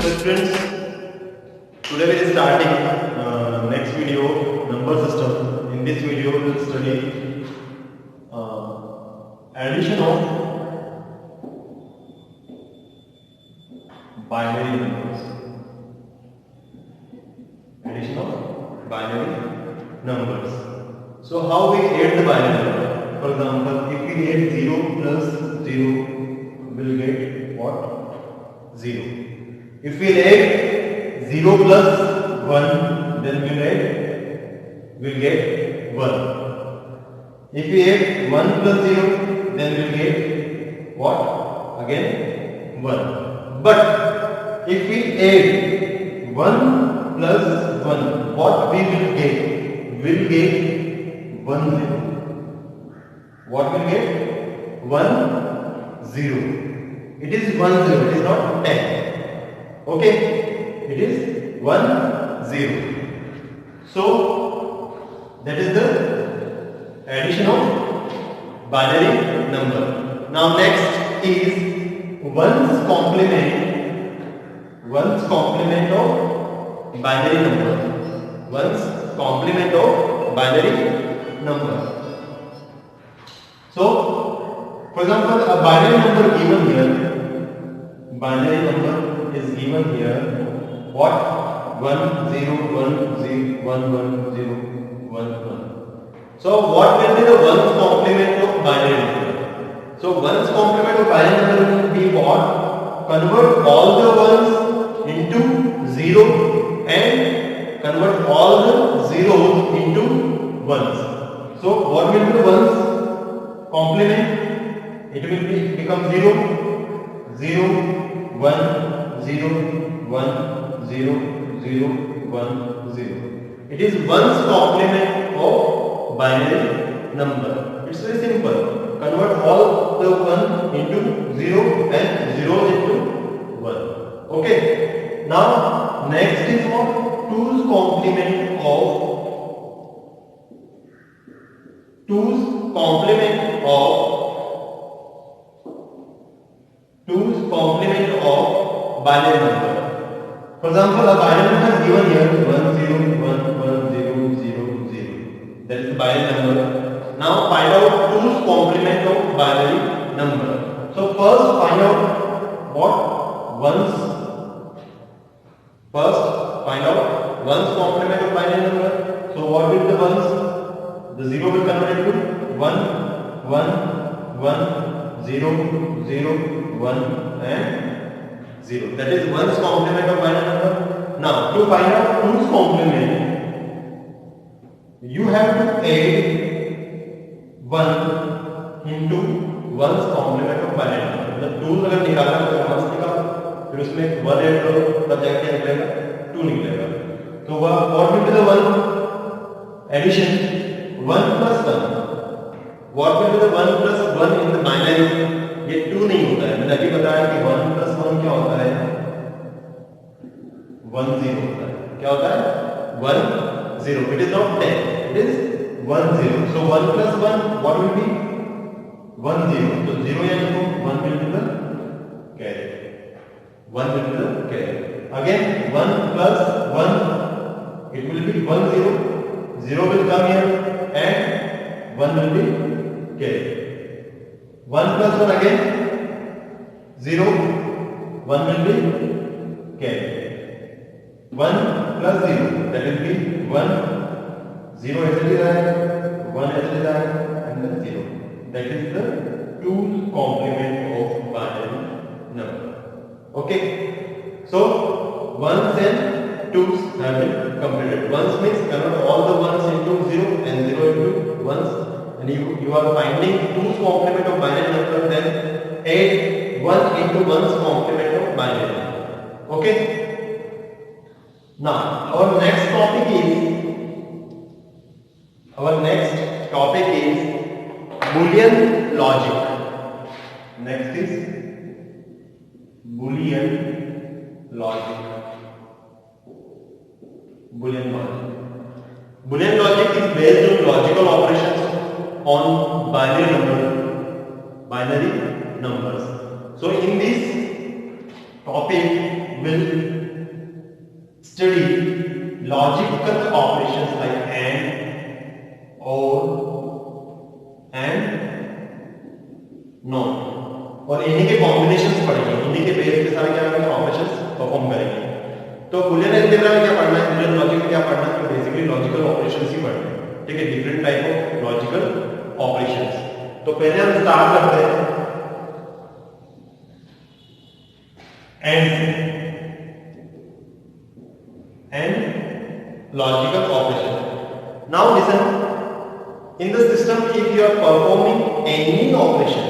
So friends, today we are starting next video, number system. In this video we will study addition of binary numbers. Addition of binary numbers. So how we add the binary number? For example, if we add 0 plus 0, we will get what? 0. If we add 0 plus 1, then we will get 1. If we add 1 plus 0, then we will get what? Again 1. But if we add 1 plus 1, what we will get? We will get 1 0. What will get? 1 0. It is 1 0. It is not 10. Okay, it is 1 0. So that is the addition of binary number. Now next is one's complement of binary number. One's complement of binary number. So for example, a binary number given here. Binary number is given here. What? 1 0 1 0 1 1 0 1 1. So what will be the ones complement of binary number? So ones complement of binary number will be what? Convert all the ones into 0 and convert all the zeros into ones. So what will be the ones complement? It will become 0 0 1 0 1 0 0 1 0. It is one's complement of binary number. It's very simple. Convert all the 1 into 0 and 0 into 1. Okay. Now next is what? 2's complement of binary number. For example, a binary number is given here 1 0 1 1 0 0 0. That is the binary number. Now find out 2's complement of binary number. So first find out what? One's complement of binary number. So what will the ones? The 0 will convert into 1 1 1 0 0 1 and 0. That is one's complement of binary number. Now to find out 2's complement, you have to add 1 into one's complement of binary number. मतलब 2 अगर निकालना है तो 1 निकालो, फिर उसमें 1 add करो, तब जाके क्या निकलेगा? 2 निकलेगा. तो what will be the one addition? 1 plus 1. What will be the 1 plus 1 in the binary? ये 2 नहीं होता है. मैंने अभी बताया कि 1 plus 1 क्या होता है? 1 0 होता है. क्या होता है? 1 0. It is not 10. It is 1 0. So 1 plus 1, what will be? 1 0. So 0 या लिखो, 1 will be the carry. 1 will be the carry. Again 1 plus 1, it will be 1 0. 0 will come here and 1 will be carry. 1 plus 1 again 0, 1 will be carry. 1 plus 0, that will be 1, 0 ऐसे ले रहा है, 1 ऐसे ले रहा है and then 0. That is the 2's complement of binary number. Okay. So ones and 2's have been completed. Ones means convert all the ones into 0 and 0 into ones. And you are finding 2's complement of binary number, then add 1 into 1's complement of binary number. Okay. Now our next topic is Boolean logic. Next is Boolean logic. Boolean logic is based on logical operations on binary numbers. So in this topic will logical operations like and, or, and, not, और इन्हीं के combinations पढ़ेंगे, इन्हीं के base पे सारे क्या करेंगे, ऑपरेशंस परफॉर्म करेंगे। तो बुलियन अलजेब्रा में क्या पढ़ना है, बुलियन लॉजिक में क्या पढ़ना है, तो बेसिकली लॉजिकल ऑपरेशंस ही पढ़ना है, ठीक है, different type of logical operations. तो पहले हम स्टार्ट करते हैं and logical operation. Now listen, in the system if you are performing any operation,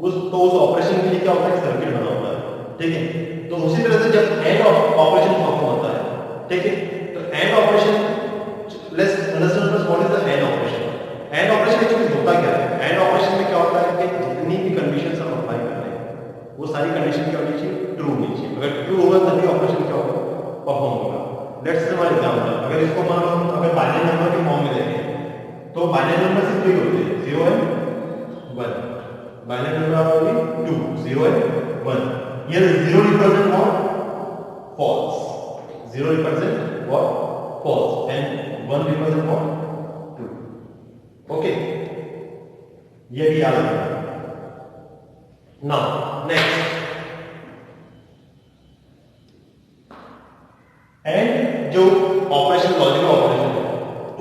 उस ऑपरेशन के लिए क्या होता है, सर्किट बना होता है, ठीक है। तो उसी तरह से जब एंड ऑपरेशन परफॉर्म होता है, ठीक है, तो and operation, let's understand first what is the and operation. And operation actually होता क्या है, एंड ऑपरेशन में क्या होता है कि जितनी भी कंडीशंस हम अप्लाई कर रहे हैं वो सारी कंडीशन क्या होनी चाहिए, ट्रू होनी चाहिए। अगर ट्रू होगा तभी ऑपरेशन क्या होगा, परफॉर्म होगा। लेट्स से हमारा एग्जांपल, अगर इसको मान लो अगर बाइनरी नंबर के फॉर्म में देखें तो बाइनरी नंबर सिर्फ दो होते हैं, 0 and 1। Binary number are only 2, 0 and 1। Here 0 represent what, false, 0 represent what, false, and 1 represent what, true. Okay, ये भी याद रखना। Now next, एंड जो ऑपरेशन लॉजिकल ऑपरेशन है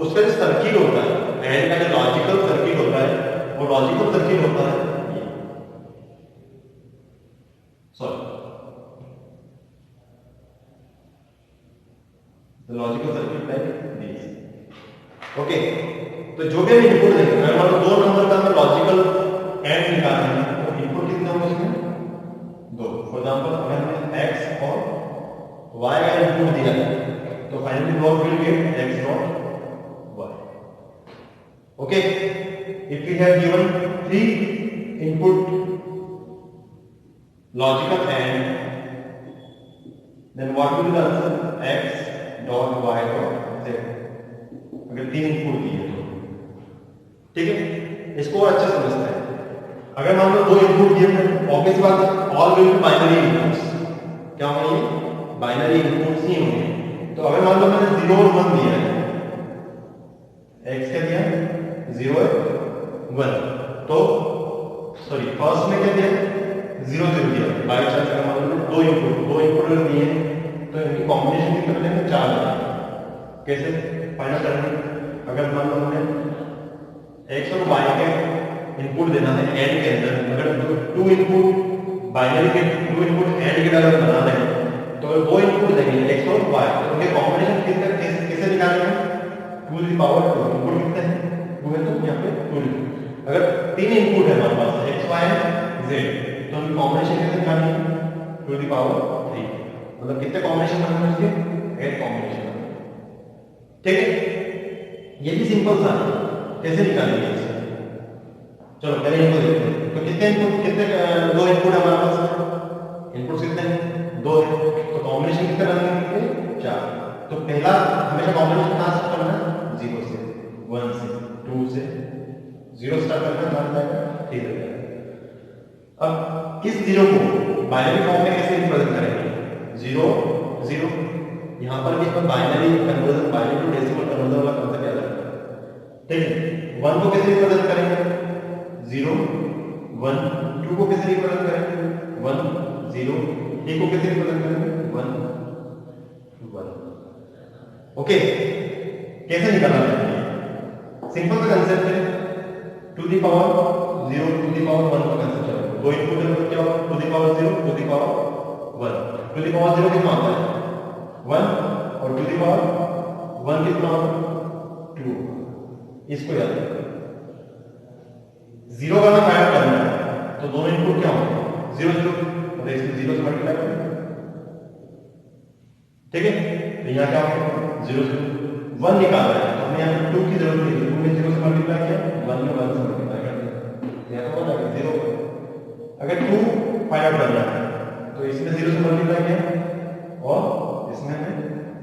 उसका जो सर्किट होता है, एंड का जो लॉजिकल सर्किट होता है वो लॉजिकल सर्किट होता है ये, sorry, the logical circuit like this. Okay, तो जो भी हम इनपुट देंगे, अगर मान लो दो नंबर का हमें लॉजिकल एंड निकालना है तो इनपुट कितने होंगे इसमें, दो। फॉर एग्जांपल अगर हमने x और y का इनपुट दिया है तो finally what will get x dot y। Okay, if we have given 3 input logical and, then what will be the answer, x dot y dot z। अगर 3 input दिए तो, ठीक है, इसको और अच्छे समझते हैं। अगर मान लो 2 इनपुट दिए तो ऑब्वियस बात है all will be binary inputs, क्या होंगे, बाइनरी इनपुट्स ही होंगे। तो अगर मान लो मैंने 0 और 1 दिया है, x क्या दिया, 0 और 1, तो सॉरी फर्स्ट में क्या दिया, 0 0 दिया। बाय चांस अगर मान लो 2 इनपुट अगर दिए तो इनकी कॉम्बिनेशन कितने बनेंगे, 4 बनेंगे। कैसे फाइंड आउट करेंगे, अगर मान लो हमने x और y के इनपुट देना है एंड के अंदर, अगर 2 इनपुट बाइनरी के 2 इनपुट एंड के अगर बनाना है तो अगर 2 इनपुट देंगे x और y, तो उनके कॉम्बिनेशन कैसे निकालेंगे, 2 की पावर 2, इनपुट कितने हैं 2 है तो यहाँ पे 2 लिखो। अगर 3 इनपुट है हमारे पास x y z, तो उनकी कॉम्बिनेशन कैसे निकालेंगे, 2 की पावर 3। मतलब कितने कॉम्बिनेशन बनेंगे उसके, 8 कॉम्बिनेशन। ठीक है, ये भी सिंपल सा है, कैसे निकालेंगे इसे, चलो पहले इनको देखते हैं। तो कितने इनपुट, कितने 2 इनपुट हमारे पास, इनपुट कितने हैं 2 है, तो कॉम्बिनेशन कितने बनेंगे 4। तो पहला हमेशा कॉम्बिनेशन कहां से करना है, 0 से 1 से 2 से 0 स्टार्ट करना है, मान जाएगा, ठीक है। अब इस 0 को बाइनरी फॉर्म में कैसे रिप्रेजेंट करेंगे, 0 0, यहां पर भी हम binary conversion, binary to decimal conversion वाला कांसेप्ट याद रखना, ठीक है। 1 को कैसे रिप्रेजेंट करेंगे, 0 1, 2 को कैसे रिप्रेजेंट करेंगे, 1 0, 3 को कैसे रिप्रेजेंट करेंगे, 1 1। ओके, कैसे निकालना है, सिंपल सा कांसेप्ट है, two the power 0 two the power 1 का कांसेप्ट है। 2 इनपुट है तो क्या होगा, two the power 0 two the power 1। Two the power 0 कितना होता है 1, और टू द पावर 1 कितना होगा 2। इसको याद रखो, 0 का ना फाइंड करना है तो दोनों इनपुट क्या होंगे, 0 0, और इसको 0 से मल्टीप्लाई करेंगे, ठीक है। तो यहाँ क्या होगा 0 0, 1 निकाल रहे हैं तो हमें यहाँ 2 की जरूरत नहीं है, 2 में 0 से मल्टीप्लाई किया, 1 में 1 से मल्टीप्लाई कर दिया, यहाँ तो हो जाएगा 0। अगर 2 फाइंड आउट करना है तो इसमें 0 से मल्टीप्लाई किया और इसमें हमें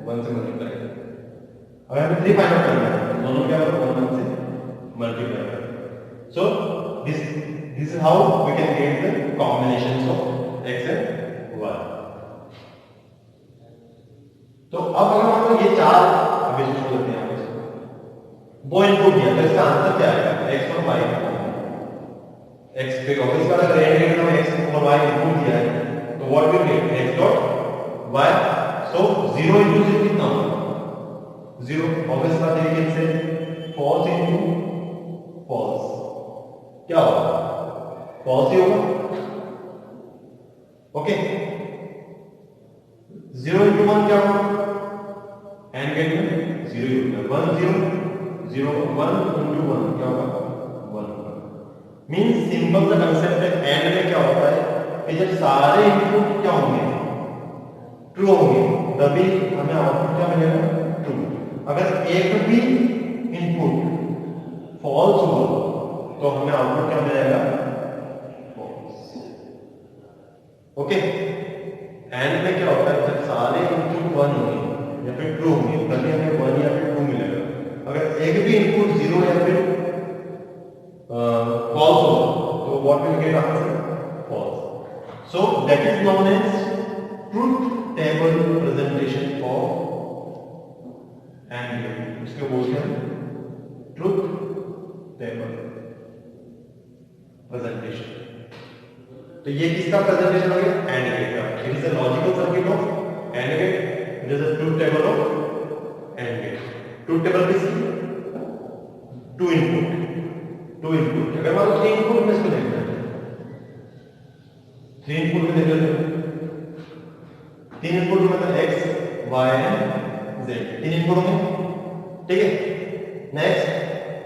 1 से मल्टीप्लाई किया। अगर हमें 3 फाइंड आउट करना है तो दोनों क्या होगा 1 1 से मल्टीप्लाई करें। So this is how we can get the combinations of x and y. तो अब अगर हम ये 4 आगे से छोड़ देते हैं आगे से। दो इनपुट दिया तो इसका आंसर क्या आएगा x और y। x पे ऑब्वियस बात है एंड गेट में x और y इनपुट दिया है तो what will get x dot y। So 0 into 0 कितना होगा 0। ऑब्वियस बात है कि से false into false क्या होगा false ही होगा। ओके 0 into 1 क्या होगा एंड गेट में 0 ही होगा 1 0 0 1 into 1 क्या होगा 1 मींस सिंपल सा कांसेप्ट है। एंड में क्या होता है कि जब सारे इनपुट क्या होंगे ट्रू होंगे तभी हमें आउटपुट क्या मिलेगा ट्रू। अगर एक भी इनपुट फॉल्स हुआ तो हमें आउटपुट क्या मिलेगा फॉल्स। ओके एंड में क्या होता है जब सारे इनपुट 1 होंगे या फिर ट्रू होंगे तभी हमें 1 या फिर 2 मिलेगा। अगर एक भी इनपुट 0 या फिर false हो तो what will get answer false। So that is known as truth table presentation of AND gate। इसको बोलते हैं truth table presentation। तो ये किसका प्रेजेंटेशन हो गया AND gate का। It is a logical circuit of AND gate। It is a truth table of AND gate। Truth table किसकी टू इनपुट अगर मान लो 3 इनपुट में इसको देखना है 3 इनपुट में देख लेते हैं 3 इनपुट मतलब x y and z 3 input में ठीक है। नेक्स्ट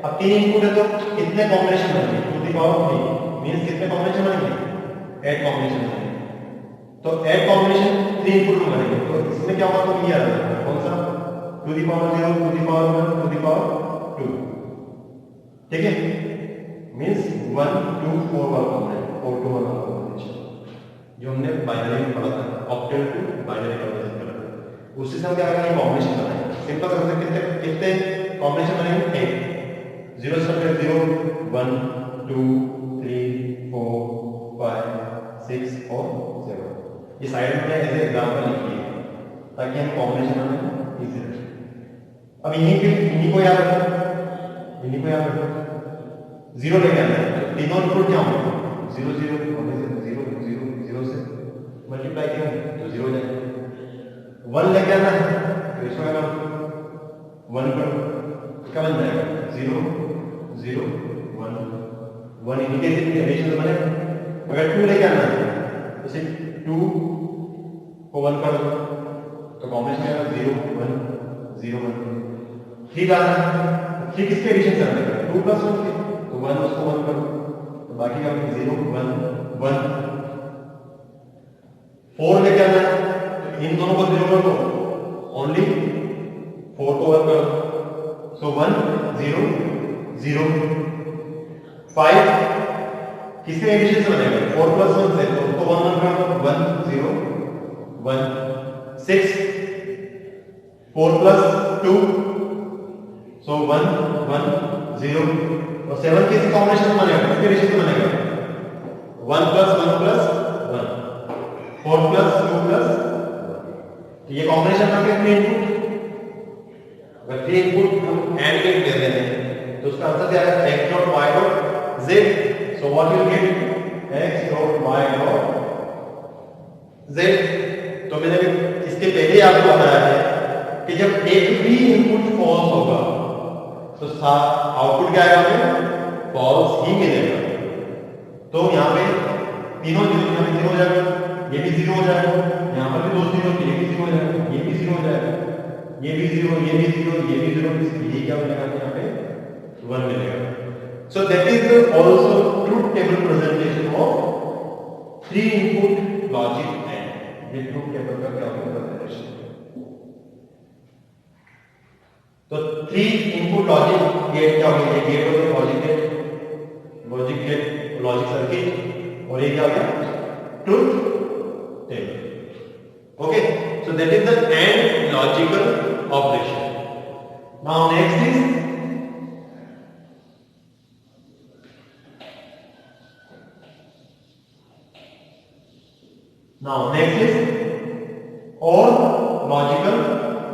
अब 3 इनपुट है तो कितने कॉम्बिनेशन बनेंगे टू द पावर 3 मींस कितने कॉम्बिनेशन बनेंगे 8 कॉम्बिनेशन बनेंगे। तो 8 कॉम्बिनेशन 3 इनपुट में बनेंगे तो इसमें क्या होगा तो ये आ जाएगा कौन सा two the power 0 two the power 1 two the power 2 ठीक है। मींस 1 2 4 वाला कॉम्बिनेशन 4 to 1 वाला कॉम्बिनेशन जो हमने बाइनरी में पढ़ा था ऑक्टल टू बाइनरी कन्वर्जन पढ़ा था उससे हम क्या करेंगे कॉम्बिनेशन बनाएंगे। सिंपल से कितने कॉम्बिनेशन बनेंगे 8 0 से 0 1 2 3 4 5 6 और 0 ये साइड में ऐसे एग्जांपल लिखिए ताकि हम कॉम्बिनेशन बनाएं इजी रहे। अब इन्हीं को याद रखो 0 लेके आना है तो तीनों इनपुट क्या होंगे 0 0 0 0 0 से मल्टीप्लाई करेंगे तो 0 हो जाएगा। 1 लेके आना है तो इसमें अगर 1 पर क्या बन जाएगा 0 0 1 1 इंडिकेटिव एडिशन बने। अगर 2 लेके आना है तो सिर्फ 2 को 1 कर दो तो कॉम्बिनेशन आएगा 0 1 0 1। 3 डालना है 3 किसके एडिशन से आएगा 2 + 1 के तो 1 उसको 1 करो तो बाकी का 0 1 1। 4 लेके आना है तो इन दोनों को 0 कर दो ओनली 4 को 1 करो सो 1 0 0। 5 किसके एडिशन से बनेगा 4 + 1 से तो उसको 1 1 कर दो 1 0 1। 6 4 + 2 सो 1 1 0 और 7 किसी कॉम्बिनेशन में बनेगा किसके एडिशन से बनेगा 1 + 1 + 1 4 + 2 + 1 ये कॉम्बिनेशन का क्या इनपुट अगर 3 इनपुट हम एंड गेट ले रहे हैं तो उसका आंसर क्या है x dot y dot z। So what will get x dot y dot z। तो मैंने इसके पहले आपको बताया है कि जब एक भी इनपुट फॉल्स होगा तो आउटपुट क्या आएगा हमें फॉल्स ही मिलेगा। तो यहाँ पे तीनों 0 यहाँ पे 0 हो जाएगा ये भी 0 हो जाएगा यहाँ पर भी 2 0 ये भी 0 हो जाएगा ये भी 0 हो जाएगा ये भी 0 ये भी 0 ये भी 0 ये क्या मिलेगा यहाँ पे 1 मिलेगा। सो that is also truth table presentation of 3 input logic and ये ट्रूथ टेबल का क्या होगा प्रेजेंटेशन। तो 3 इनपुट लॉजिक गेट क्या होगा ये गेट हो गया लॉजिक गेट लॉजिक सर्किट और ये क्या हो गया truth table. Okay so that is the and logical operation. Now next is or logical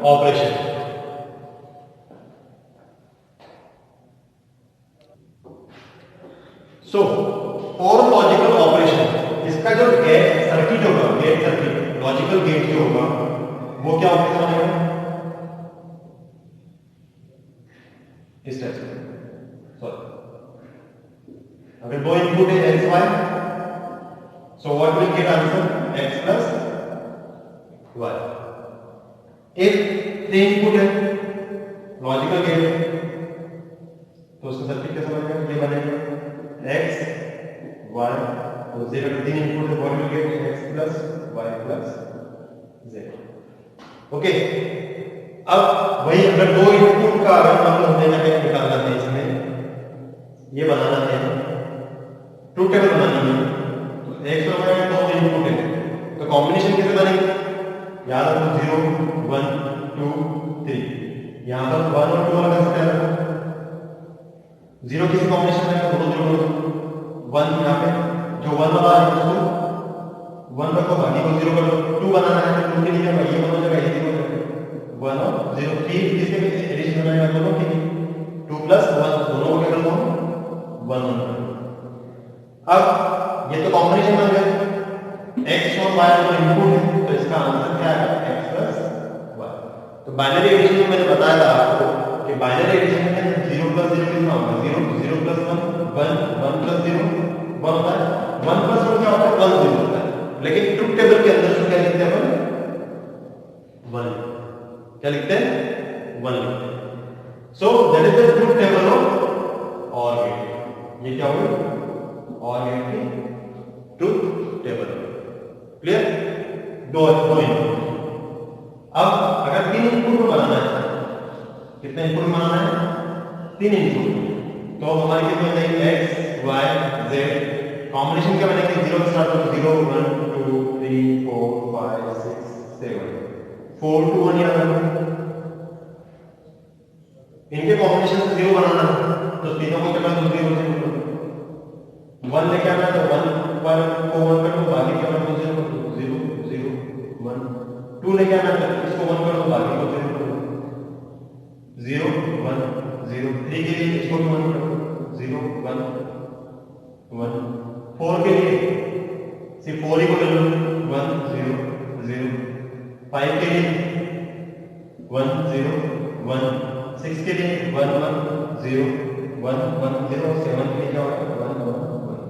operation। Logical gate जो होगा वो क्या होगा बनेगा इस टाइप से। अगर दो इनपुट है x y, so what will get answer x plus y. एक तीन इनपुट है लॉजिकल गेट, तो उसका सर्किट कैसा बनेगा, ये बनेगा एक्स वाई, तो जेड का तीन इनपुट है, what will get x plus y plus z. Okay, अब वही अगर दो इनपुट का अगर हम लोग हमें क्या निकालना है, इसमें ये बनाना है ट्रूथ टेबल बनानी है, तो एक्स और वाई दो इनपुट है, तो कॉम्बिनेशन कैसे बनेगी, याद रखो 0 1 2 3, यहां पर 1 और 2 अलग से है, 0 किसी कॉम्बिनेशन में दोनों 0 1 यहां पे जो 1 वाला है उसको 1 रखो, बाकी को 0 कर दो, 2 बनाना है तो 2 के लिए ये 1 हो जाएगा, ये 0 हो जाएगा, 1 और 0, 3 किसके भी एडिशन बनाएगा दोनों के, 2 प्लस 1 दोनों को क्या कर दो 1 1। अब ये तो कॉम्बिनेशन बन गया, x और y दोनों इनपुट है, तो इसका आंसर क्या आएगा x प्लस y। तो बाइनरी एडिशन में मैंने बताया था आपको कि बाइनरी एडिशन में 0 प्लस 0 कितना होगा, 0 0 प्लस 1 1 1 प्लस 0 1 होता है, 1 प्लस 1 क्या होता है 1 0 होता है, लेकिन ट्रूथ टेबल के अंदर क्या लिखते हैं अपन 1, क्या लिखते हैं 1 लिखते हैं। So that is the truth table of OR gate. ये क्या होगा OR गेट की ट्रूथ टेबल, क्लियर, दो इनपुट। अब अगर तीन इनपुट को बनाना है, कितने इनपुट बनाना है, तीन इनपुट, तो हमारी कितनी बनेगी x y z, कॉम्बिनेशन क्या बनेगी, 0 से स्टार्ट होगा 0 1 2 3 4 5 6 7 4 2 1 याद रखो, इनके कॉम्बिनेशन से 0 बनाना है, तो तीनों को क्या कर दो 0 0 1 लेके आना है, तो 1 पर को 1 कर दो, बाकी क्या कर दो 0 0 0 1, 2 लेके आना है, तो इसको 1 कर दो, बाकी को 0 कर दो, 0 1 0, 3 के लिए इसको 1 कर दो, 0 1 1, 4 के लिए सिर्फ 4 ही को ले लो 1 0 0, 5 के लिए 1 0 1, 6 के लिए 1 1 0 1 1 0, 7 के लिए क्या होगा 1 1 1।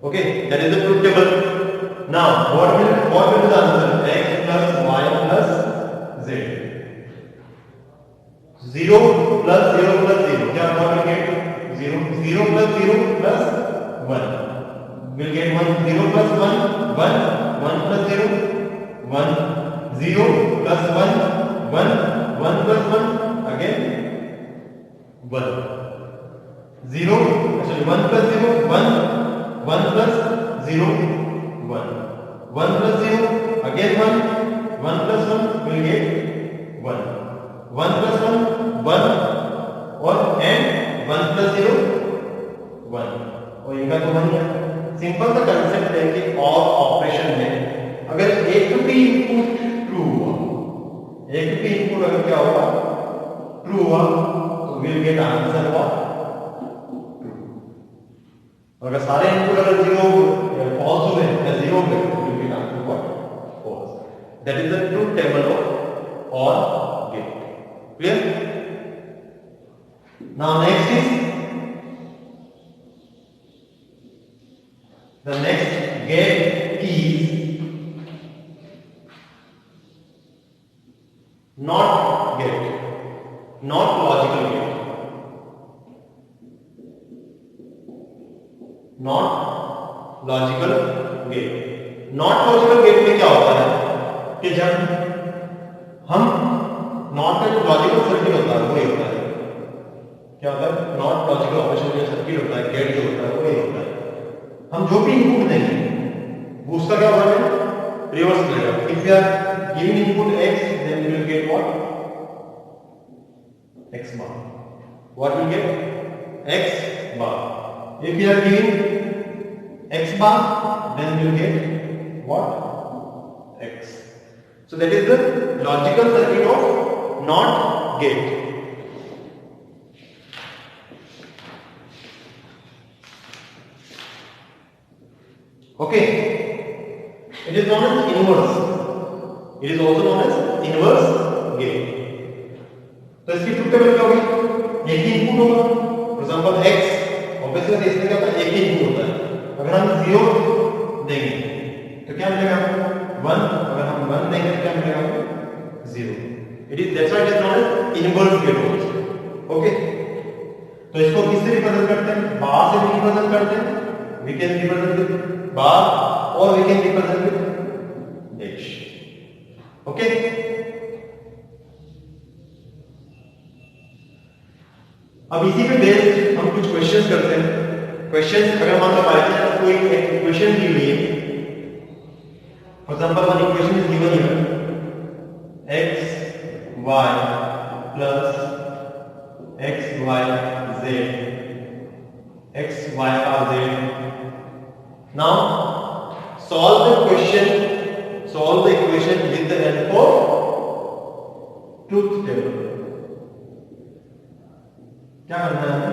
Okay, that is the truth table. Now, what will the answer, x plus y plus z, 0 plus 0 plus 0, क्या what will get 0, 0 plus 0 plus 1 will get 1, 0 plus 1 1 1 plus 0 1, 0 plus 1 1 1 plus 1 again 1, 0 actually 1 plus 0 1 1 plus 0 1, 1 plus 0 again 1 1 plus 1 will get 1, 1 plus 1 1 और and 1 plus 0 1, और इनका तो 1 है। Simple सा concept है कि और ऑपरेशन में अगर एक भी इनपुट ट्रू हुआ, एक भी इनपुट अगर क्या हुआ ट्रू हुआ, तो विल गेट आंसर व्हाट, अगर सारे इनपुट अगर 0 फॉल्स हुए या 0 हुए, तो will get answer what false. That is the truth table of OR gate, clear. Now next is the next gate is not gate, not logical gate, not logical gate। not logical gate में क्या होता है कि जब हम not का जो logical circuit होता है वही होता है, क्या होता है नॉट लॉजिकल ऑपरेशन जो सर्किट होता है, गेट जो होता है वही होता है, हम जो भी इनपुट देंगे वो उसका क्या होगा रिवर्स करेगा। If you are giving input x then you will get what x bar, what will get x bar। if you are giving x bar then you will get what x। so that is the logical circuit of not gate। Okay, it is known as inverse। It is also known as inverse gain. तो इसकी truth table क्या होगी? एक ही input होगा। For example x, obviously इसमें क्या होता है, एक ही इनपुट होता है। अगर हम 0 देंगे तो क्या मिलेगा आपको? 1। अगर हम 1 देंगे तो क्या मिलेगा आपको? 0। It is that's why it is known as inverse gain also. Okay, तो इसको किससे रिप्रेजेंट करते हैं? बार से भी रिप्रेजेंट करते हैं। We can represent with bar और we can represent with dash. Okay, अब इसी पे बेस्ड हम कुछ क्वेश्चंस करते हैं। क्वेश्चंस अगर मान लो बाय चांस कोई एक इक्वेशन दी हुई है, for example one equation is given here, x y plus x y z, x y or z. Now solve the equation with the help of truth table. क्या करना है?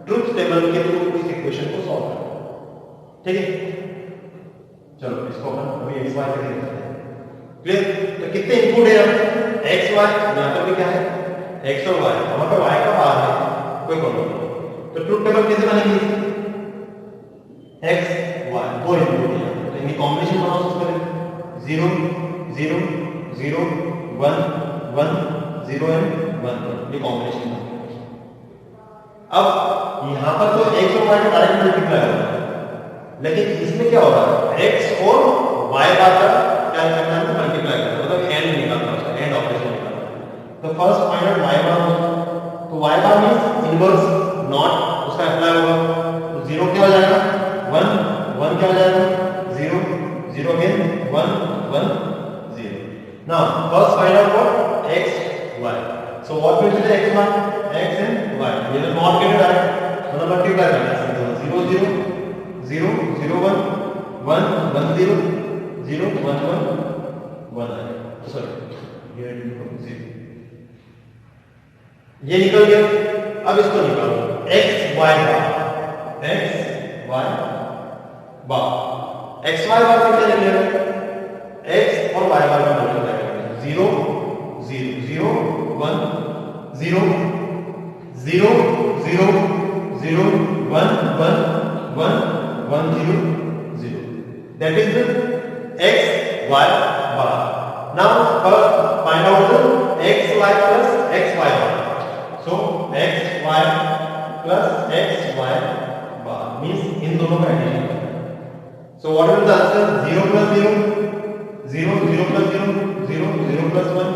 Truth table के through इस equation को solve करना। ठीक है, चलो इसको अपन अभी x y करके देखते हैं। क्लियर? तो कितने इनपुट है यहाँ पे? x y, यहाँ पर भी क्या है? x और y। वहां पर y का बाहर है, कोई प्रॉब्लम नहीं। तो ट्रुथ टेबल कैसे बनेगी? x y दो इनपुट है, तो इनकी कॉम्बिनेशन बनाओ। उसमें 0 0 0 1 1 0 एंड 1 1, ये कॉम्बिनेशन। अब यहां पर तो x और y का डायरेक्ट मल्टीप्लाई हो रहा है, लेकिन इसमें क्या हो रहा है? x और y बार का क्या करना है? मल्टीप्लाई करना है, मतलब एंड निकालना है, एंड ऑपरेशन निकालना है। तो फर्स्ट फाइंड आउट y बार होगा, तो y bar means inverse not उसका अप्लाई होगा। तो 0 क्या हो जाएगा? 1 1 क्या हो जाएगा? 0 0 again 1 1 0। Now first find out what? x y। So what will be the x one? X and y. ये तो नॉट गेट डायरेक्ट, मतलब मल्टीप्लाई करना है। 0 0 0 0 1 1 1 0 0 1 1 1 आएगा। सॉरी ये 0 ये निकल गया। अब इसको निकालो, x y bar, x y bar, x y बार से क्या निकलेगा? x और y बार का मल्टीप्लाई करेंगे। 0 0 0 1 0 0 0 0 1 1 1 1 0 0। That is the x y bar. Now first find out the x y plus x y bar. So x y plus x y bar means इन दोनों का addition. So what will the answer? 0 plus 0 0 0 plus 0 0 0 plus 1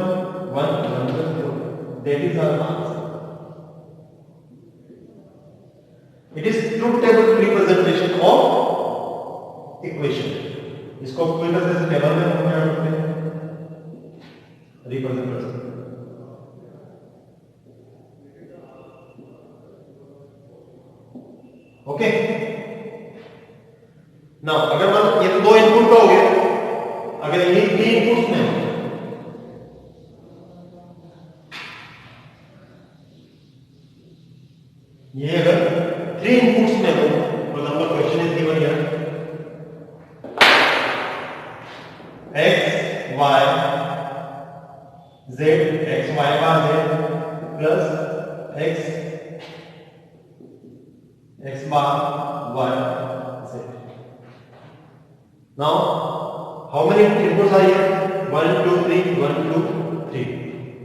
1 1 plus 0. That is our answer. It is truth table representation of equation. इसको पूरी तरह से table में हम क्या करते हैं? रिप्रेजेंट कर सकते हैं। ओके, नाउ अगर मान ये तो दो इनपुट का हो गया, अगर ये 3 इनपुट्स में हो, ये अगर 3 इनपुट्स में हो, for example question is given here x y z, x y bar z plus x bar y z। Now how many inputs are here? 1 2 3 1 2 3।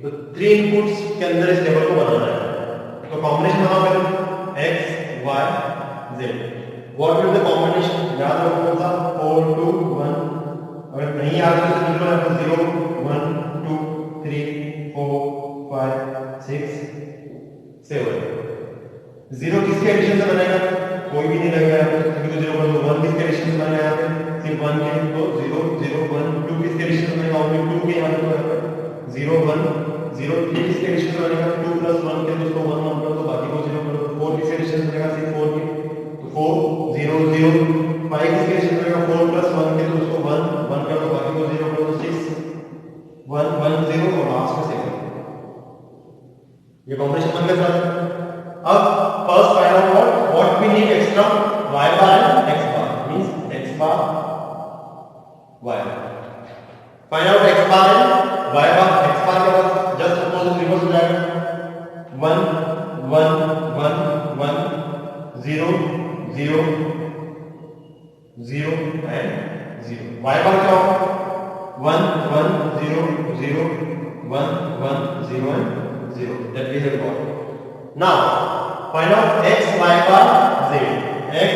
तो 3 इनपुट्स के अंदर इस टेबल को बनाना है, तो कॉम्बिनेशन बनाओ पहले x y z। What will the combination? याद रखो कौन सा? 4 2 1। अगर नहीं याद है तो लिख लो, 0 1 2 3 4 5 6 7। 0 किसके एडिशन से बनेगा? कोई भी नहीं लगेगा यहाँ पे, क्योंकि 0 1 1 किसके एडिशन से बनेगा? यहाँ पे सिर्फ 1 के, तो 0 0 1 2 किसके एडिशन से बनेगा? ओनली 2 के यहाँ पे 0 1 0 3 किसके एडिशन से बनेगा? 2 प्लस 1 के, तो उसको 1 1 कर दो, बाकी को 0 कर दो। 4 किसके एडिशन से बनेगा? सिर्फ 4 के, तो 4 0 0। 5 किसके एडिशन से बनेगा? 4 प्लस 1 के, तो उसको 1 1 कर दो, बाकी को 0 कर दो। 6 1 1 0 और लास्ट में 7। ये कॉम्बिनेशन बन गया सर। अब first find out what we need extra, y bar and x bar, means x bar y। Find out x bar and y bar. x bar के पास जस्ट सपोज रिवर्स हो जाएगा 1 1 1 1 0 0 0 and 0। y बार क्या होगा 1 1 0 0 1 1 0 and 0 that we have got. Now find out x y bar z। x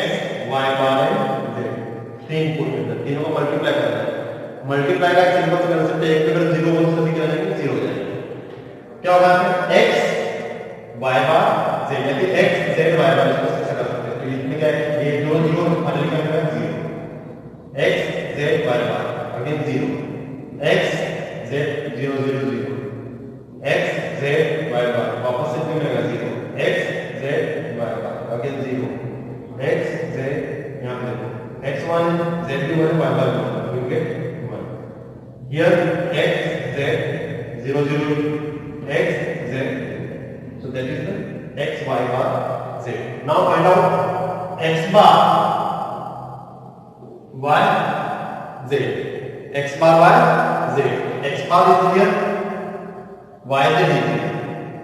y bar and z तीन input में तीनों को मल्टीप्लाई करना है। मल्टीप्लाई का सिंबल से कर सकते हैं। एक पे अगर 0 हो तो सभी क्या जाएंगे 0 हो जाएंगे। क्या होगा x y bar z या फिर x z y bar इसको ऐसा कर सकते हैं। तो इसमें क्या है ये दो 0 फाइनली क्या होगा 0 x z y bar again 0 x z 0 0 0 x z y bar वापस से क्यों मिलेगा 0 x z y bar again 0 x z यहाँ पे x1 z2 y bar 1 you get 1 here x z 0 0 x z so that is the x y bar z। now find out x bar y z x bar y z x bar is here y z is here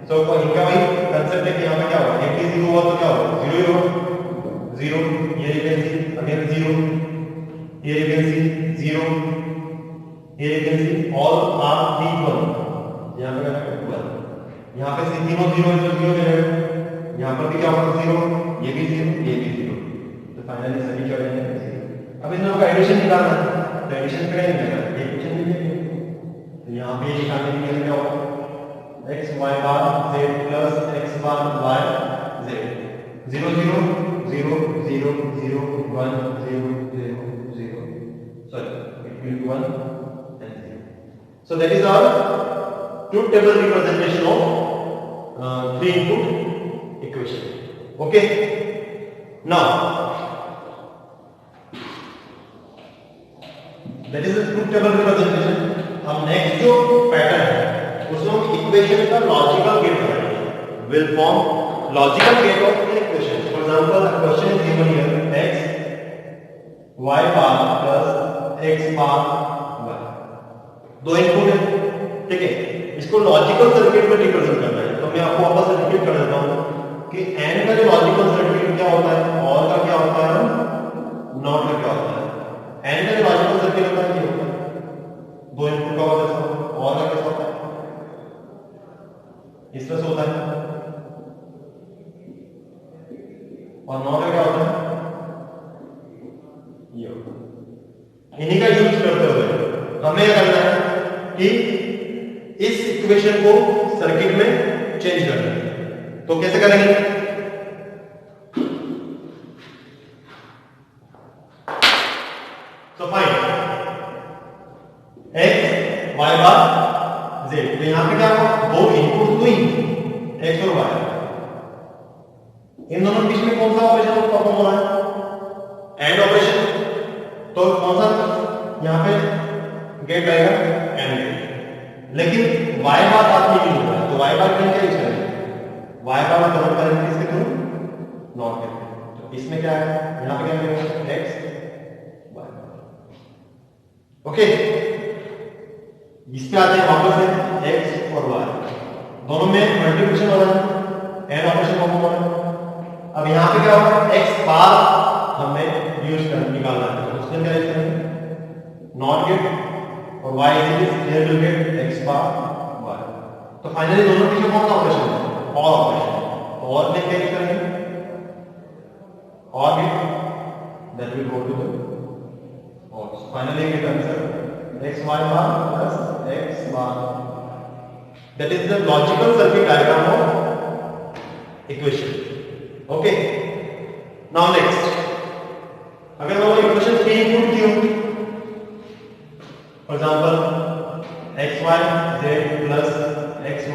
so इनका वही concept है कि यहाँ पे क्या होगा एक ही 0 हुआ तो क्या होगा 0 0 0 here you can see again 0 here you can see 0 here you can see all are equal यहाँ पे क्या होगा 1 यहाँ पे से तीनों 0 तो 0 मिलेगा यहाँ पर भी क्या होगा 0 ये भी 0 ये भी 0 तो फाइनली सभी क्या हो जाएंगे 0। अब इन दोनों का एडिशन निकालना है तो एडिशन पे क्या मिलेगा इक्वेशन मिलेगी तो यहाँ पे निकालने के लिए क्या होगा x y bar z plus x bar y z 0 0 0 0 0 1 0 0 0 sorry it will be 1 and 0 so that is our truth table representation of 3 input equation okay now that is the truth table representation। हम next जो pattern है उसमें हम equation का logical gate बनाएंगे will form logical gate of an equation। for example a question is given here x y bar plus x bar y दो input है ठीक है इसको लॉजिकल सर्किट में रिप्रेजेंट करना है तो मैं आपको वापस रिपीट कर देता हूं कि एंड का जो लॉजिकल सर्किट क्या होता है और का क्या होता है नॉट का क्या होता है एंड का जो लॉजिकल सर्किट होता है क्या होता है दो इनपुट का होता है और का कैसा होता है इस तरह से होता है और नॉट का क्या होता है ये इन्हीं का यूज करते हुए हमें क्या करना है कि इस इक्वेशन को सर्किट में चेंज करना है तो कैसे करेंगे तो fine x y bar z तो यहां पे क्या होगा दो इनपुट तो ही x और y इन दोनों के बीच में कौन सा ऑपरेशन परफॉर्म हो रहा है एंड ऑपरेशन तो कौन सा यहां पे गेट आएगा एंड गेट लेकिन y बार साथ में यूज हो रहा है तो y बार क्या यूज करेंगे y बार में कन्वर्ट करेंगे किसके थ्रू नॉट के तो इसमें क्या है यहां पे क्या मिलेगा x y ओके इस पे आते हैं वापस से x और y दोनों में मल्टीप्लिकेशन हो रहा है एंड ऑपरेशन परफॉर्म हो रहा है अब यहां पे क्या होगा x बार हमें यूज कर निकालना है तो उसमें क्या यूज करेंगे नॉट गेट और y is here will get x bar y तो फाइनली दोनों के बीच कौन सा ऑपरेशन है और ऑपरेशन और में क्या यूज करेंगे और get that will go to the और finally get answer x y bar plus x bar that is the logical circuit diagram of equation okay now next अगर हम इक्वेशन 3 इनपुट की हो for example xy z plus xy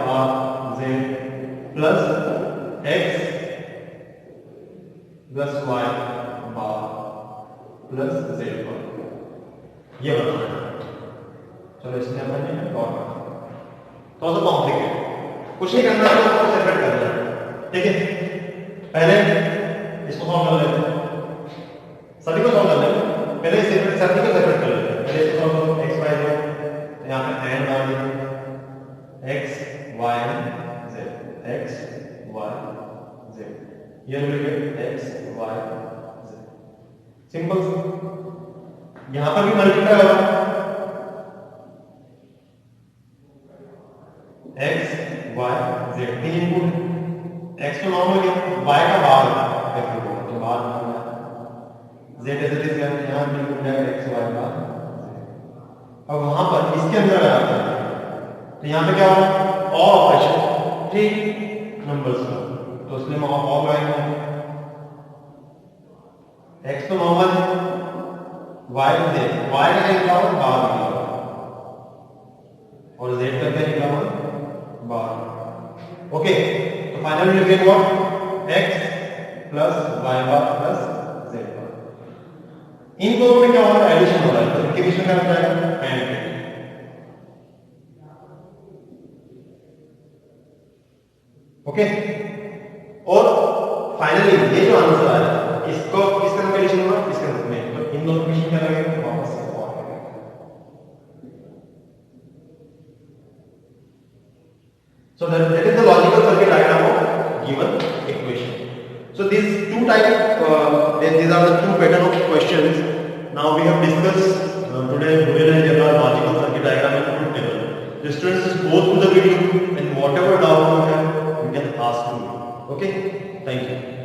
bar z plus x plus y bar plus z bar ये बताना है चलो इसमें अपन ने और थोड़ा सा कॉम्प्लिकेटेड कुछ नहीं करना है तो सेपरेट करना है ठीक है पहले इसको सॉल्व कर लेते हैं सभी को सॉल्व कर लेते हैं पहले सेपरेट सभी को सेपरेट कर लेते हैं पहले इसको सॉल्व करो x y z Here we get x, y, z. Simple. यहां पर भी मल्टीप्लाई होगा, x, y, z 3 input, x तो नॉर्मल गया, y का बाहर करके होगा, तो बाहर निकालना है, z ऐसे इज गया, यहां बिल्कुल डायरेक्ट x, y का z। अब वहां पर इसके अंदर अगर आता है तो यहां पे क्या होगा, और ऑपरेशन, ठीक नंबर्स का, तो इसलिए हम और लगाएंगे, x तो नॉर्मल है, y z, y का निकला हुआ बाहर निकला हुआ और z का क्या निकला हुआ बाहर। ओके, तो finally you get what, x plus y bar plus z बार। इन दोनों में क्या हो रहा है, एडिशन हो रहा है, तो इनके बीच में क्या होता है, एंड। ओके, और फाइनली ये जो आंसर आया इसको किसके अंदर एडिशन होगा, इसके अंदर में, तो इन दोनों एडिशन क्या लगेगा, वापस से और लगेगा। So that is the logical circuit diagram of given equation. So these two types, these are the two pattern of questions. Now we have discussed today Boolean and general logical circuit diagram and truth table. The students just go through the video and whatever doubt you have, you can ask me. Okay, thank you.